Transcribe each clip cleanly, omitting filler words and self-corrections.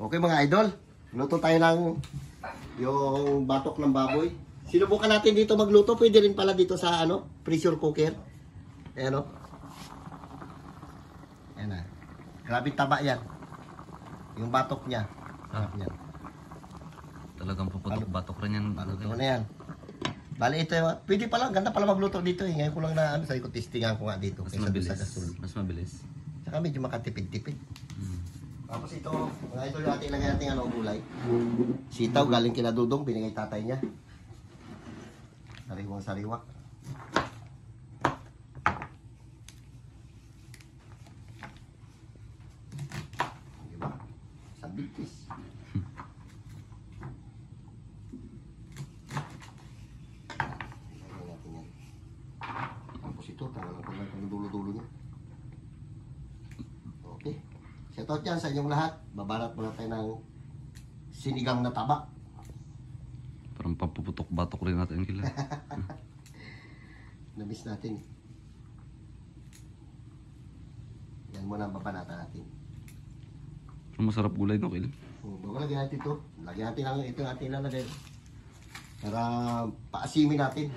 Okay mga idol, luto tayo ng yung batok ng baboy. Sinubukan natin dito magluto, pwede rin pala dito sa pressure cooker. Ayan o. Ayan na. Grabe taba yan. Yung batok niya. Yan. Talagang puputok batok rin yan. Baluto na yan. Bali ito, pwede pala, ganda pala magluto dito eh. Ngayon ko lang na sabi ko, testingan ko nga dito. Mas mabilis. Mas mabilis. Saka medyo makatipid-tipid. Tapos ito, mga idol, ilagay natin gulay. Sitaw, galing kila Dudong, binigay tatay niya. Sariwang sariwa. Diba? Sabitis. Ilagay natin yan. Tapos ito, tanggalan ko lang ang dulo-dulo niya. Okay. Shoutout dyan sa inyong lahat. Babalat muna tayo ng sinigang na taba. Parang papuputok batok rin natin kila. Na-miss natin. Yan muna ang babanatan natin. Pero masarap gulay no, Kil? Bago lagyan natin ito. Lagyan natin ang ito ating lalagay. Para paasimin natin.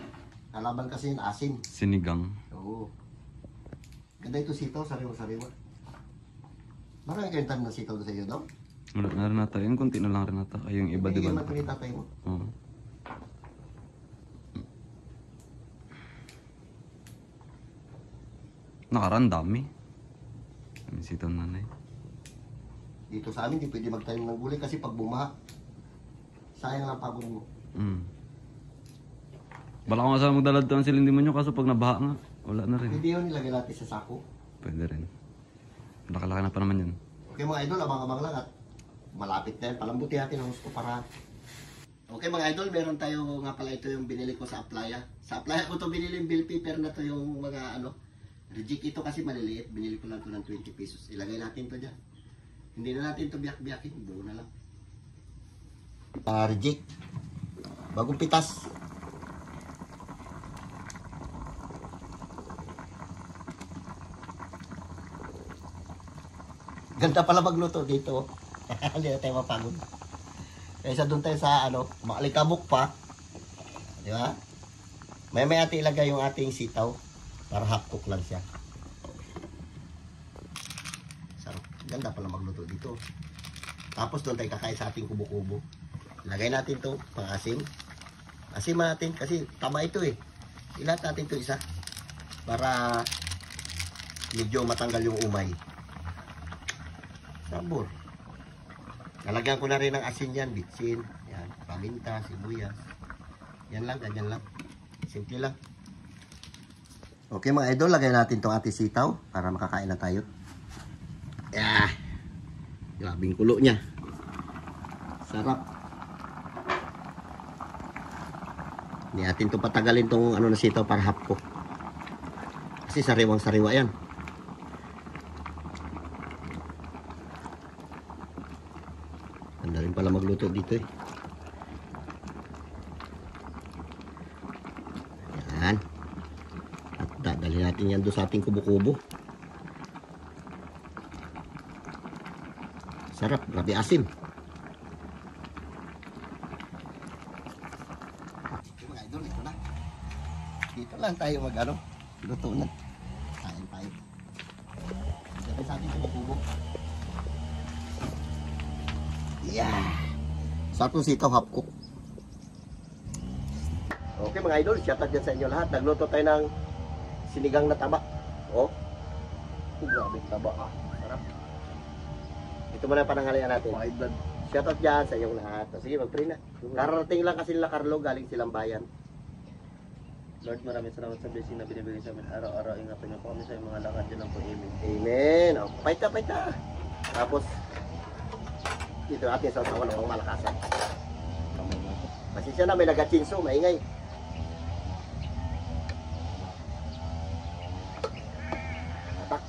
Kalaban kasi yung asin. Sinigang. Oo. Ganda ito sitaw, sariwa-sariwa. Marami kayong tanim ng sitaw doon sa iyo, no? Wala na rin nata. Yung konti na lang rin nata. Ay, yung iba, di ba? Hindi naman tatay mo. Oo. Nakaraan dami. Kami sitaw nanay. Dito sa amin, hindi pwede magtanim ng gulay kasi pag bumaha, sayang ang pagod mo. Bala ko nga sana magdalad to ang silindin mo nyo kaso pag nabaha nga, wala na rin. Hindi yun nilagay natin sa sako. Pwede rin. Laki-laki na pa naman yun. Okay mga idol, abang-abang lang at malapit na yan. Palambuti natin ang gusto para... Okay mga idol, meron tayo nga pala ito yung binili ko sa Aplaya. Sa Aplaya ko to binili yung bill paper na to yung mga reject ito kasi maliliit. Binili ko lang to ng 20 pesos. Ilagay natin to dyan. Hindi na natin to biyak-biyakin. Buo na lang. Reject. Bagong pitas. Ganda pala magluto dito. Hindi na tayo mapagod. Kaysa doon tayo sa maalikabok pa. Di ba? May ati ilagay yung ating sitaw para half cook lang siya. Sarap. Ganda pala magluto dito. Tapos doon tayo kakain sa ating kubo-kubo. Lagay natin to pang asim. Asim natin kasi tama ito eh. Ilat natin to isa para medyo matanggal yung umay. Sabor. Nalagyan ko na rin ng asin yan, bitsin, yan, paminta, sibuyas. Yan lang, ganyan lang. Simple lang. Okay mga idol, lagay natin itong ating sitaw para makakain na tayo. Yeah. Grabing kulo niya. Sarap. Hindi natin ito patagalin itong na sitaw para half cook. Kasi sariwang sariwa yan. Ganda rin pala magluto dito eh. Yan. At dadali natin yan doon sa ating kubo-kubo. Sarap, grabe asim. Okay, mga idol, ito na. Dito lang tayo luto na. Kain tayo. Dito sa ating kubo-kubo. Yeah. Sa itong sitaw half cook. Okay mga idol, shoutout dyan sa inyo lahat. Nagluto tayo ng sinigang na taba. Oh. Grabe taba ah. Sarap. Ito muna pananghalian natin. Shoutout dyan sa inyong lahat. Sige, mag-pray na. Kararating lang kasi nila Carlo, galing silang bayan. Lord, maraming salamat sa blessing na binibigay sa amin araw-araw. Ingatan niyo po kami sa mga lakad dyan po. Amen. Amen. Oh, paita. Tapos, dito natin sa usawan ng malakasan. Pasensya na, may nagatsinso, maingay. Atak.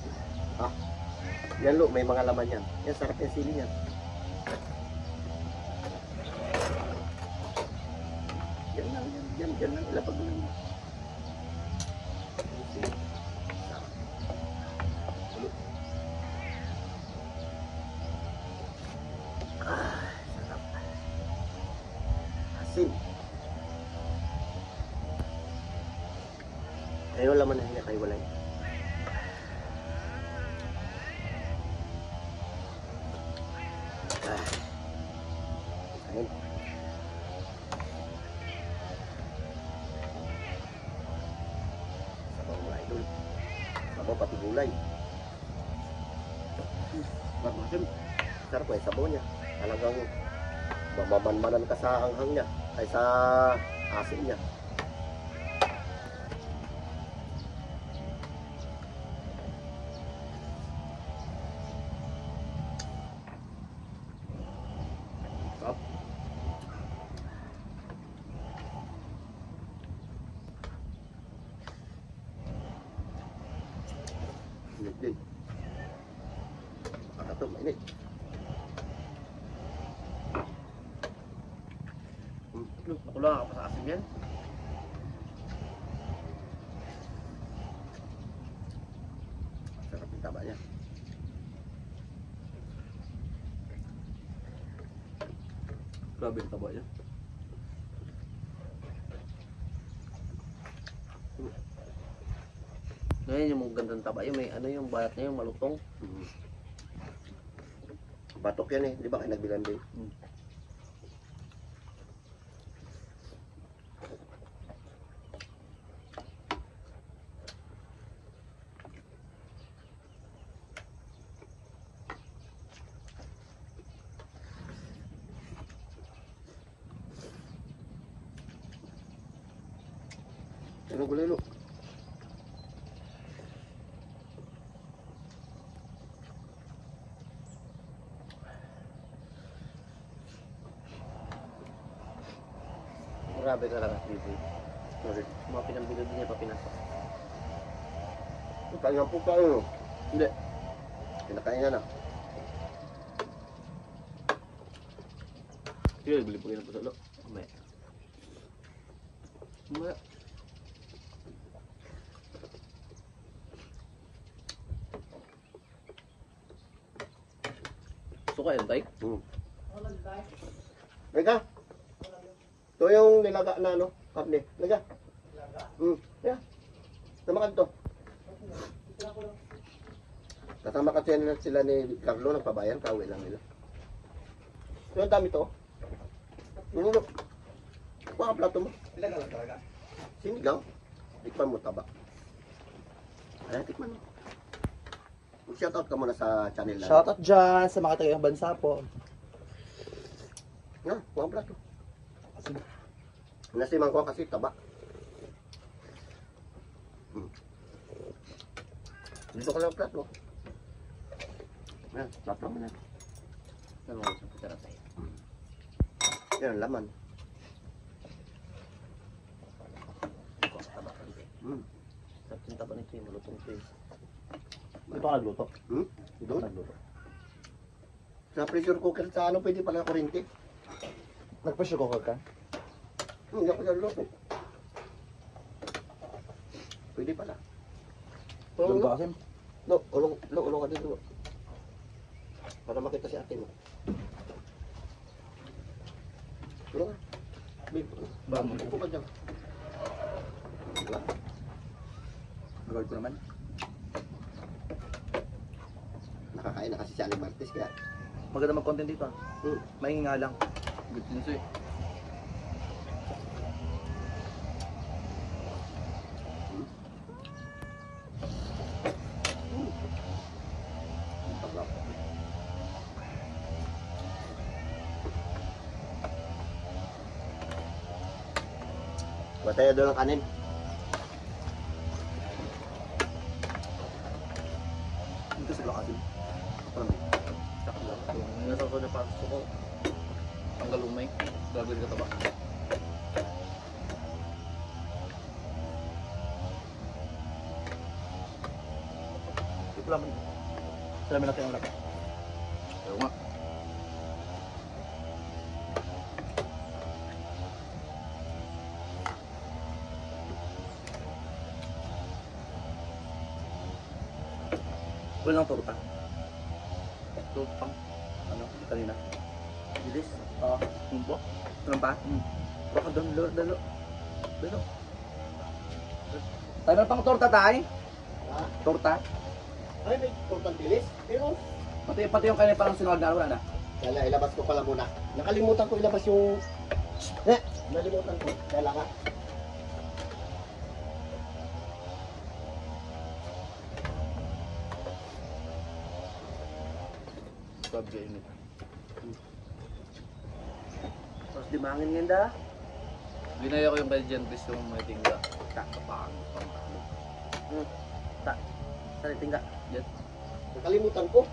Ah. Yan lo, may mga laman yan. Yan, sarap yung sili yan. Yan lang, ilapag mo lang. asin. Ayun laman na hinatay walay. Ayun. Sabaw mga idol. Sabaw pati gulay. Masim. Sarap eh, sabaw niya. Talagang mamamanmanan ka sa anghang niya. Ay sa asin niya. Sarap. Init din. Baka ito, mainit. Nakulang ako sa asin yan. Sarap yung taba niya. Grabe yung taba niya. Ngayon yung gandang taba yun, may ano yung bayat niya yung malutong. Batok yan eh, di ba kayo nagbilan din? Ano gulay lo? Grabe talaga, Bibi. Sorry. Mga pinambilod niya pa pinasok. Kaya po kayo. Hindi. Kinakain nga na. Sige, bili po kayo ng pasalo. Mamaya. Mamaya. Suka yan, Tay? Liga. Ito yung nilaga na ano, karne. Liga. Yeah. Namakan to. Kasama kasi sila ni Carlo, nagpabayan, kauwi lang nila. Ito yung dami to. Nuno. Baka plato mo. Ilaga lang talaga. Sinigaw. Tikman mo taba. Ayan, tikman mo. Mag-shoutout ka muna sa channel na. Shoutout dyan sa mga taga bansa po. Nga, mga plato. Nasimang ko kasi taba. Dito ka lang plato. Ayan, plato mo na. Ano mo sa putera, Tay? Yan, laman. Ito ang taba, Tay. Sarap yung taba nito yung malutong ito eh. Ito ka nagluto. Ito? Nagluto. Sa pressure cooker sa ano, pwede pala kuryente. Nag-pressure cooker ka? Hindi ako naluto. Pwede pala. Doon ka kasi. No, ulong ka dito. Para makita si ate mo. Ulong ka. Upo ka dyan. Diba? Nagawin ko naman. Nakakain na kasi si Aling Martes kaya. Maganda mag-content dito. Mahinga lang. Good news eh. Bataya doon ang kanin. Dito sa lokasin. Nasa ko na pasok ko. Tanggal umay. Gagawin ka taba. Ito lang. Salamin natin ang malaki. Ayaw nga. Walang torta. Tutang. Ano? Kanina. Bilis. Oo. Ano ba? Baka doon, dalo. Dalo. Tayo na pang torta tayo. Ha? Torta. Ay, may tortang bilis. Pero, Pati yung kanya parang sinunod na wala na. kaya ilabas ko pala muna. Nakalimutan ko ilabas yung... Nalimutan ko. Kailangan. Bagay ini. Tapos dimangin ngayon da. Ginaya ko yung kay Jen Chris yung may tingga. Kakapaan. Sali tingga. Jen. Nakalimutan ko.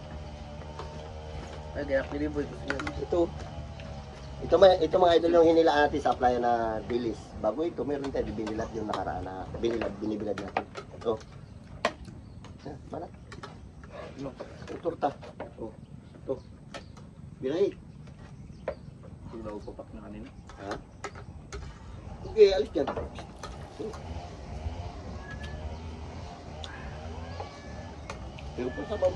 Ay, kaya piliboy. Gusto niya. Ito mga idol yung hinilaan natin sa applyan na bilis. Bago ito, meron tayo binilat yung nakaraan na binibilad natin. Ito. Mana? No. Yung torta. Oh. Ito. Binahi. Hindi na upapak na kanina. Ha? Okay, alis yan. Pero po sabaw.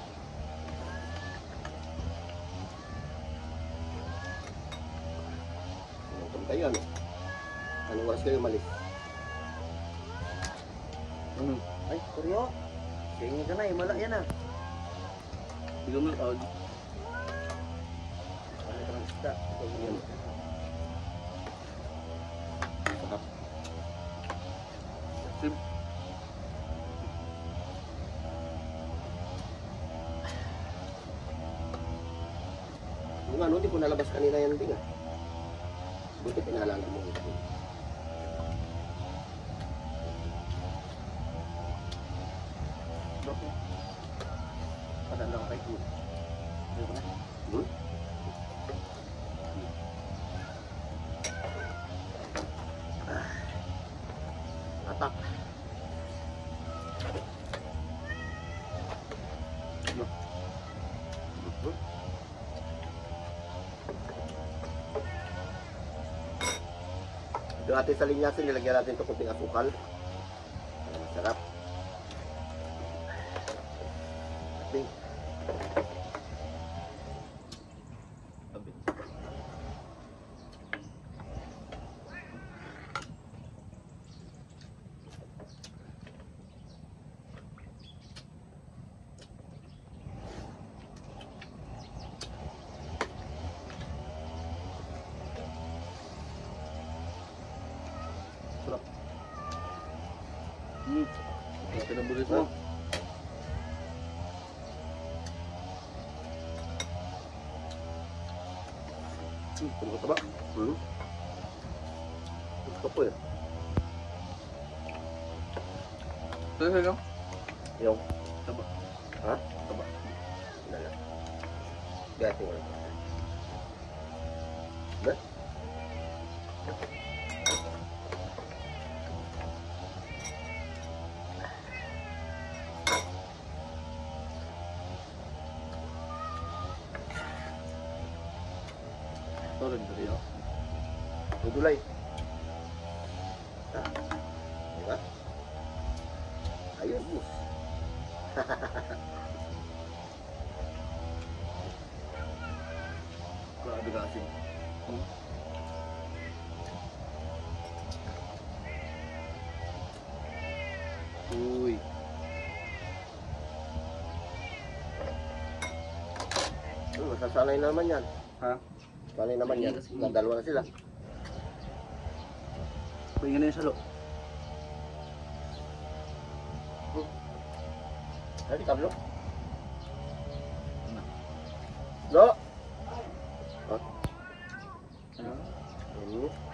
Nandun kayo, ano? Anong oras kayo malis? Ay, kuryo. Tingin ka na eh. Mala yan ah. Hindi mo out. Ano ka ng isda? Yan. Sarap. Sim. Yung ano, di ko nalabas kanina yan din ah. Buti pinaalala mo ito. Bako. Padala ko kay Kuya. Ayoko na. Hmm? Atak. Yung ating sa linyasin, nilagyan natin ito kunting asukal. Masarap. Ating. Sarap. Ito na bulis mo. Puro ko taba. Gusto ko eh. Ito na lang. Yung, Taba. ha? Taba. Dala. Gati wala. Ba? Ito rin dali ako. Udulay. Ah. Diba? Ayun, bus. Grabe ka asin. Uy. Masasanay naman yan. Ha? Sanay naman yan. Nagdalawa na sila. Pahinga na yung salo. Ay, kablo. Lo! Ano? Hmm.